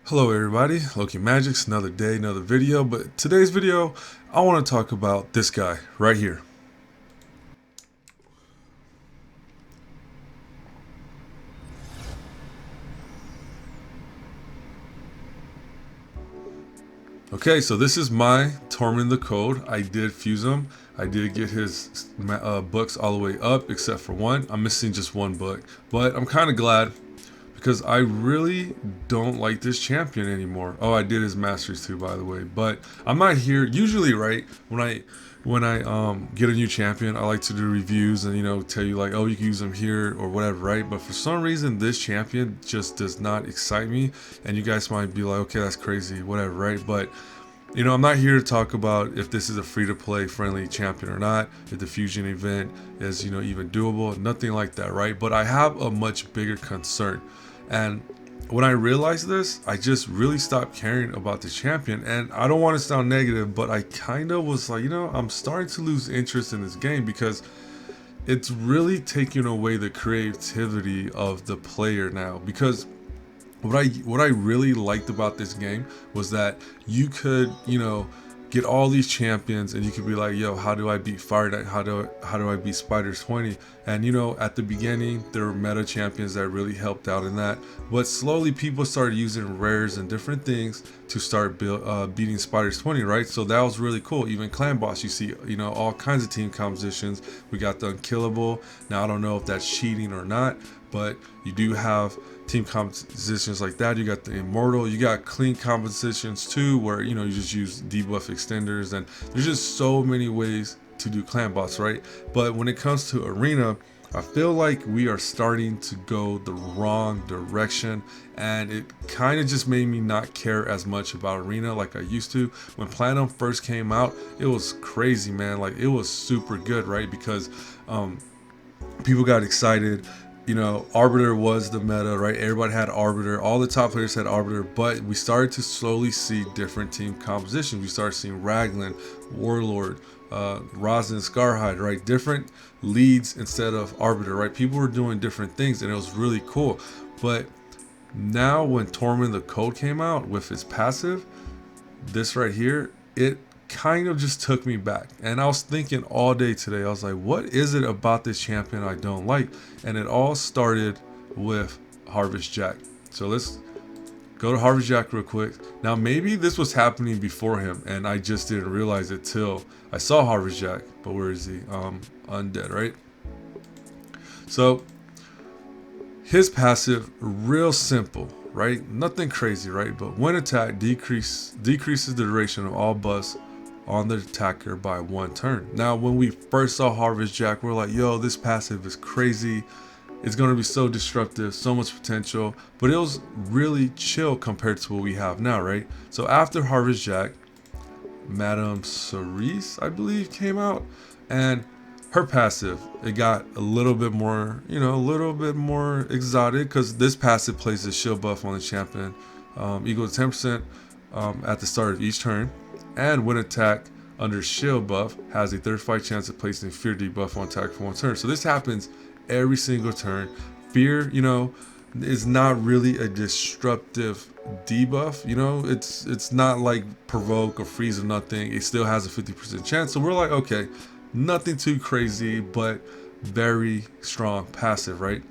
Hello everybody, Loki Magic's another day, another video, but today's video, I want to talk about this guy right here. Okay, so this is my Tormin the Code. I did fuse him. I did get his books all the way up except for one. I'm missing just one book, but I'm kind of glad because I really don't like this champion anymore. Oh, I did his masters too, by the way. But I'm not here usually, right? When I get a new champion, I like to do reviews and tell you like, oh, you can use them here or whatever, right? But for some reason, this champion just does not excite me, and you guys might be like, okay, that's crazy, whatever, right? But I'm not here to talk about if this is a free-to-play friendly champion or not, if the fusion event is, even doable, nothing like that, right? But I have a much bigger concern. And when I realized this, I just really stopped caring about the champion. And I don't want to sound negative, but I kind of was like, I'm starting to lose interest in this game because it's really taking away the creativity of the player now. Because what I really liked about this game was that you could, get all these champions and you could be like, yo, how do I beat Fire Knight? How do I beat Spider 20? And at the beginning there were meta champions that really helped out in that. But slowly people started using rares and different things to start beating Spiders 20, right? So that was really cool. Even Clan Boss, you see, all kinds of team compositions. We got the Unkillable. Now I don't know if that's cheating or not, but you do have team compositions like that. You got the Immortal, you got clean compositions too, where you just use debuff extenders, and there's just so many ways to do clan boss, right? But when it comes to arena, I feel like we are starting to go the wrong direction, and it kind of just made me not care as much about arena like I used to. When Platinum first came out, it was crazy, man. Like, it was super good, right? Because people got excited. Arbiter was the meta, right? Everybody had Arbiter. All the top players had Arbiter, but we started to slowly see different team compositions. We started seeing Raglan, Warlord, Rosin, Scarhide, right? Different leads instead of Arbiter, right? People were doing different things, and it was really cool. But now when Tormin the Code came out with his passive, this right here, it kind of just took me back. And I was thinking all day today, I was like, what is it about this champion I don't like? And it all started with Harvest Jack. So let's go to Harvest Jack real quick. Now maybe this was happening before him and I just didn't realize it till I saw Harvest Jack. But where is he? Undead, right? So his passive, real simple, right? Nothing crazy, right? But when attacked, decreases the duration of all buffs on the attacker by 1 turn. Now, when we first saw Harvest Jack, we're like, yo, this passive is crazy. It's going to be so disruptive, so much potential. But it was really chill compared to what we have now, right? So after Harvest Jack, Madame Cerise, I believe, came out. And her passive, it got a little bit more, a little bit more exotic, because this passive places a shield buff on the champion equal to 10% at the start of each turn, and when attacked under shield buff has a 35 chance of placing fear debuff on attack for 1 turn. So this happens every single turn. Fear, is not really a disruptive debuff. It's not like provoke or freeze or nothing. It still has a 50% chance. So we're like, okay, nothing too crazy, but very strong passive, right?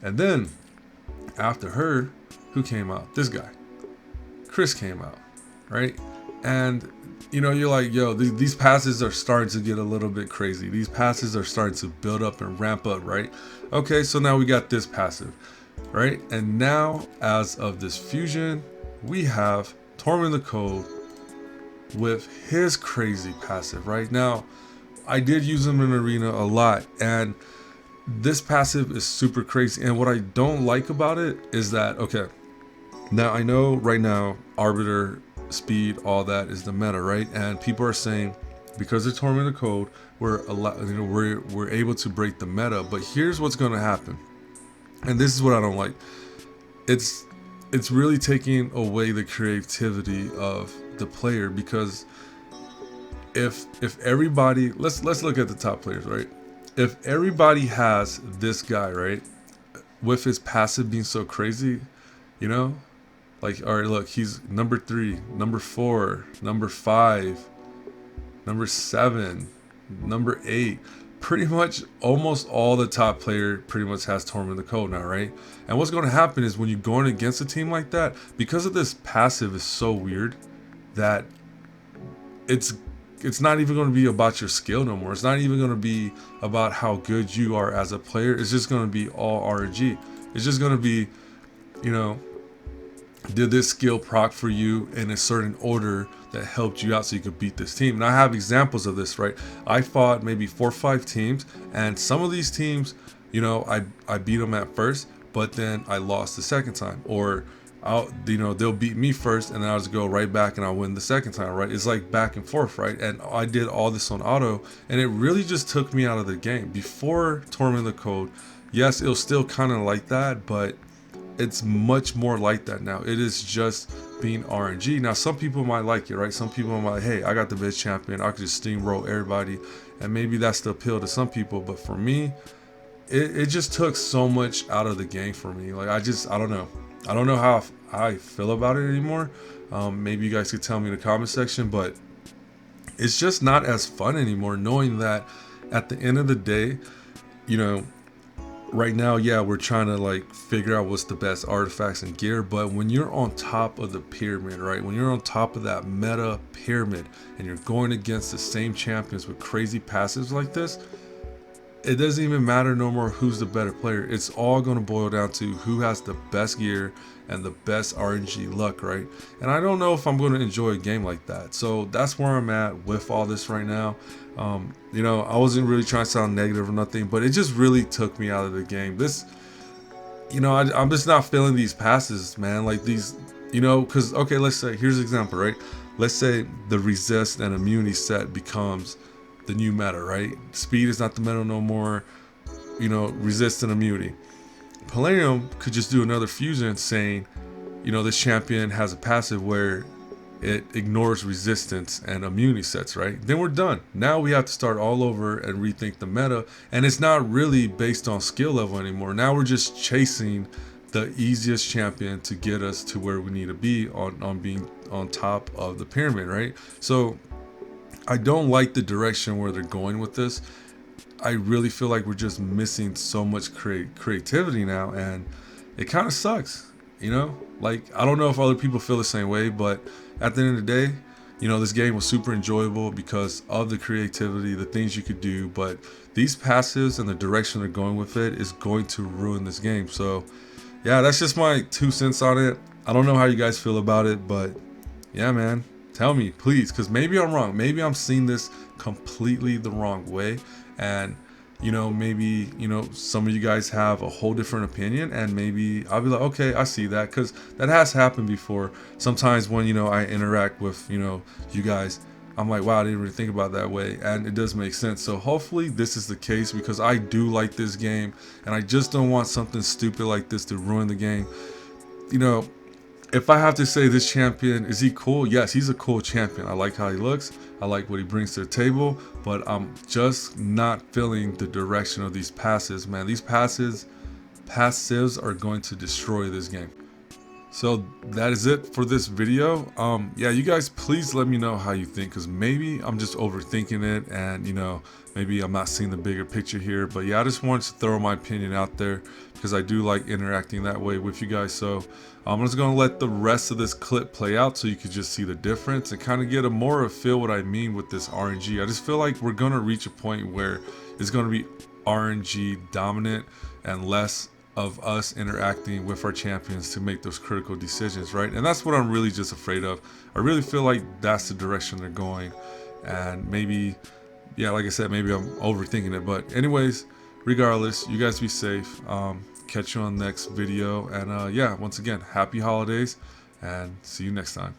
And then after her, who came out? This guy, Chris, came out, right? And you're like, yo, these passes are starting to get a little bit crazy. These passes are starting to build up and ramp up, right? Okay, so now we got this passive, right? And now, as of this fusion, we have Tormin the Code with his crazy passive, right? Now, I did use him in arena a lot, and this passive is super crazy. And what I don't like about it is that, okay, now I know right now Arbiter, speed, all that is the meta, right? And people are saying because of Torment the Code, we're able to break the meta. But here's what's going to happen, and this is what I don't like. It's really taking away the creativity of the player, because if everybody, let's look at the top players, right? If everybody has this guy, right, with his passive being so crazy, you know, Like, all right, look, he's number 3, number 4, number 5, number 7, number 8. Pretty much almost all the top player pretty much has Tormin the Code now, right? And what's going to happen is when you're going against a team like that, because of this passive is so weird that it's not even going to be about your skill no more. It's not even going to be about how good you are as a player. It's just going to be all RNG. It's just going to be, you know, did this skill proc for you in a certain order that helped you out so you could beat this team. And I have examples of this, right? I fought maybe 4 or 5 teams, and some of these teams, you know, I beat them at first, but then I lost the second time, or they'll beat me first and then I'll just go right back and I'll win the second time, right? It's like back and forth, right? And I did all this on auto, and it really just took me out of the game. Before Tormin the Code, yes, it was still kind of like that, but it's much more like that now. It is just being RNG. Now, some people might like it, right? Some people might like, hey, I got the best champion, I could just steamroll everybody, and maybe that's the appeal to some people. But for me, it just took so much out of the game for me. Like, I don't know how I feel about it anymore. Maybe you guys could tell me in the comment section, but it's just not as fun anymore, knowing that at the end of the day, you know, right now, yeah, we're trying to like figure out what's the best artifacts and gear, but when you're on top of the pyramid, right, when you're on top of that meta pyramid and you're going against the same champions with crazy passives like this, it doesn't even matter no more who's the better player. It's all going to boil down to who has the best gear and the best RNG luck, right? And I don't know if I'm going to enjoy a game like that. So that's where I'm at with all this right now. You know, I wasn't really trying to sound negative or nothing, but it just really took me out of the game. This, you know, I'm just not feeling these passes, man. Like these, you know, because, okay, let's say, here's an example, right? Let's say the resist and immunity set becomes the new meta, right? Speed is not the meta no more, you know, resist and immunity. Palladium could just do another fusion saying, you know, this champion has a passive where it ignores resistance and immunity sets, right? Then we're done. Now we have to start all over and rethink the meta, and it's not really based on skill level anymore. Now we're just chasing the easiest champion to get us to where we need to be on being on top of the pyramid, right? So I don't like the direction where they're going with this. I really feel like we're just missing so much creativity now, and it kind of sucks, you know? Like, I don't know if other people feel the same way, but at the end of the day, you know, this game was super enjoyable because of the creativity, the things you could do, but these passives and the direction they're going with it is going to ruin this game. So yeah, that's just my 2 cents on it. I don't know how you guys feel about it, but yeah, man, tell me, please, because maybe I'm wrong. Maybe I'm seeing this completely the wrong way, and you know, maybe, you know, some of you guys have a whole different opinion, and maybe I'll be like, okay, I see that, because that has happened before. Sometimes when, you know, I interact with, you know, you guys, I'm like, wow, I didn't really think about that way, and it does make sense. So hopefully this is the case, because I do like this game, and I just don't want something stupid like this to ruin the game. You know, if I have to say this champion, is he cool? Yes, he's a cool champion. I like how he looks. I like what he brings to the table, but I'm just not feeling the direction of these passes, man. These passives are going to destroy this game. So that is it for this video. Yeah, you guys, please let me know how you think, because maybe I'm just overthinking it, and you know, maybe I'm not seeing the bigger picture here. But yeah, I just wanted to throw my opinion out there because I do like interacting that way with you guys. So I'm just gonna let the rest of this clip play out so you can just see the difference and kind of get a more of feel what I mean with this RNG. I just feel like we're gonna reach a point where it's gonna be RNG dominant and less of us interacting with our champions to make those critical decisions, right? And that's what I'm really just afraid of. I really feel like that's the direction they're going, and maybe, yeah, like I said, maybe I'm overthinking it. But anyways, regardless, you guys be safe. Catch you on the next video, and yeah, once again, happy holidays, and see you next time.